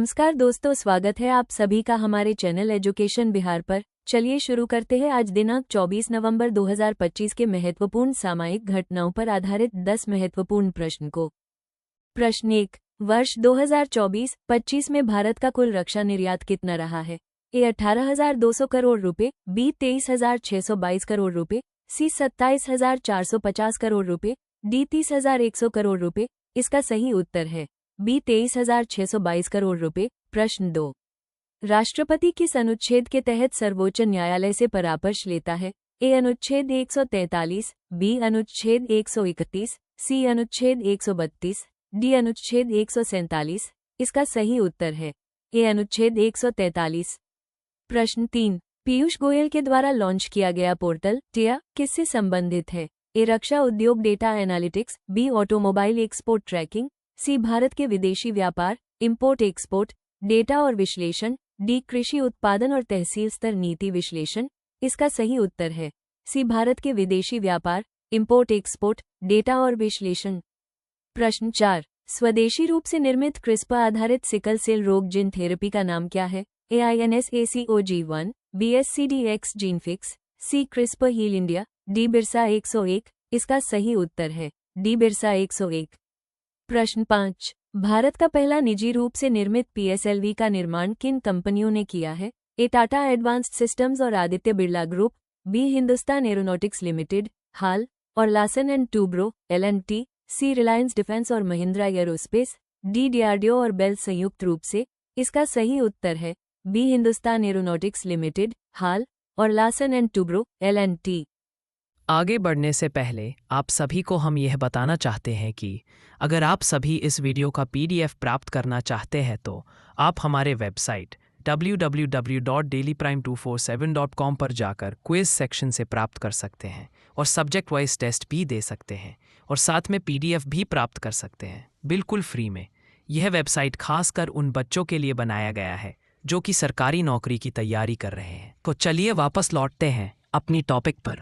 नमस्कार दोस्तों, स्वागत है आप सभी का हमारे चैनल एजुकेशन बिहार पर। चलिए शुरू करते हैं आज दिनांक 24 नवंबर 2025 के महत्वपूर्ण सामयिक घटनाओं पर आधारित 10 महत्वपूर्ण प्रश्न को। प्रश्न 1, वर्ष 2024-25 में भारत का कुल रक्षा निर्यात कितना रहा है? ए 18,200 करोड़ रुपए, बी 23,622 करोड़ रुपए, सी 27,450 करोड़ रुपए, डी 30,100 करोड़ रुपए। इसका सही उत्तर है बी 23,622 करोड़ रुपए। प्रश्न 2, राष्ट्रपति किस अनुच्छेद के तहत सर्वोच्च न्यायालय से परामर्श लेता है? ए अनुच्छेद 143, बी अनुच्छेद 131, सी अनुच्छेद 132, डी अनुच्छेद 147। इसका सही उत्तर है ए अनुच्छेद 143। प्रश्न 3, पीयूष गोयल के द्वारा लॉन्च किया गया पोर्टल टिया किससे संबंधित है? ए रक्षा उद्योग data analytics, B automobile export tracking, C Bharat के विदेशी व्यापार इंपोर्ट एक्सपोर्ट डेटा और विश्लेषण, डी कृषि उत्पादन और तहसील स्तर नीति विश्लेषण। इसका सही उत्तर है सी भारत के विदेशी व्यापार इंपोर्ट एक्सपोर्ट डेटा और विश्लेषण। प्रश्न 4, स्वदेशी रूप से निर्मित क्रिस्पर आधारित सिकल सेल रोग जीन थेरेपी का नाम क्या है? A INSACOG1, B SCDX GeneFix, C CRISPR heal India, D Birsa 101। इसका सही उत्तर है डी बिरसा 101। प्रश्न 5, भारत का पहला निजी रूप से निर्मित PSLV का निर्माण किन कंपनियों ने किया है? ए टाटा एडवांस्ड सिस्टम्स और Aditya Birla Group, B Hindustan Aeronautics Limited HAL और Larsen and Toubro LNT, C Reliance Defence और महिंद्रा एरोस्पेस, डी DRDO और बेल संयुक्त रूप से। इसका सही उत्तर है B Hindustan Aeronautics Limited HAL और लार्सन एंड टूब्रो LNT। आगे बढ़ने से पहले आप सभी को हम यह बताना चाहते हैं कि अगर आप सभी इस वीडियो का PDF प्राप्त करना चाहते हैं तो आप हमारे वेबसाइट www.dailyprime247.com पर जाकर क्विज सेक्शन से प्राप्त कर सकते हैं और सब्जेक्ट वाइज टेस्ट भी दे सकते हैं और साथ में PDF भी प्राप्त कर सकते हैं बिल्कुल फ्री में। यह वेबसाइट खासकर उन बच्चों के लिए बनाया गया है जो कि सरकारी नौकरी की तैयारी कर रहे हैं। तो चलिए वापस लौटते हैं अपनी टॉपिक पर।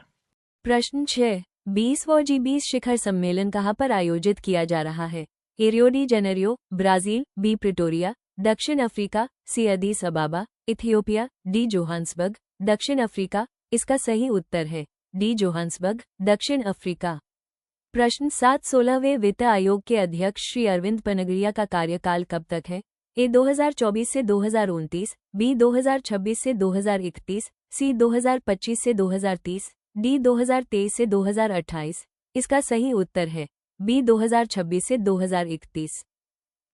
प्रश्न 6, 20वां G20 शिखर सम्मेलन कहाँ पर आयोजित किया जा रहा है? A Rio de Janeiro Brazil, B Pretoria दक्षिण Africa, C Addis Ababa Ethiopia, D Johannesburg दक्षिण अफ्रीका। इसका सही उत्तर है डी जोहान्सबर्ग दक्षिण अफ्रीका। प्रश्न 7, 16वें वित्त आयोग के अध्यक्ष श्री अरविंद पनगरिया का कार्यकाल कब तक है? ए 2024 से 2029, बी 2026 से 2031, सी 2025 से 2030, डी 2023 से 2028। इसका सही उत्तर है बी 2026 से 2031।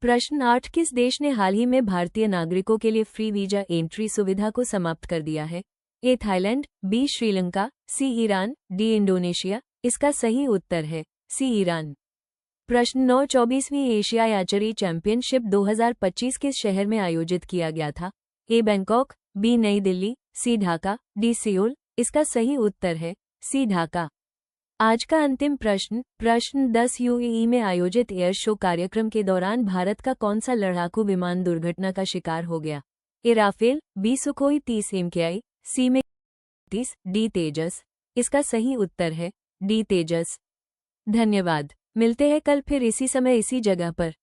प्रश्न 8, किस देश ने हाल ही में भारतीय नागरिकों के लिए फ्री वीजा एंट्री सुविधा को समाप्त कर दिया है? A Thailand, B Sri Lanka, C Iran, D Indonesia. इसका सही उत्तर है सी ईरान। प्रश्न 9, 24वीं एशियाई आर्चरी चैंपियनशिप 2025 किस शहर में आयोजित किया गया था? ए बैंकॉक, बी नई दिल्ली, सी ढाका, डी सियोल। इसका सही उत्तर है सी ढाका। आज का अंतिम प्रश्न, प्रश्न 10, UAE में आयोजित एयर शो कार्यक्रम के दौरान भारत का कौन सा लड़ाकू विमान दुर्घटना का शिकार हो गया? A Rafael, B Sukhoi 30 MKI, सी में 30, डी तेजस। इसका सही उत्तर है डी तेजस। धन्यवाद। मिलते हैं कल फिर इसी समय इसी जगह पर।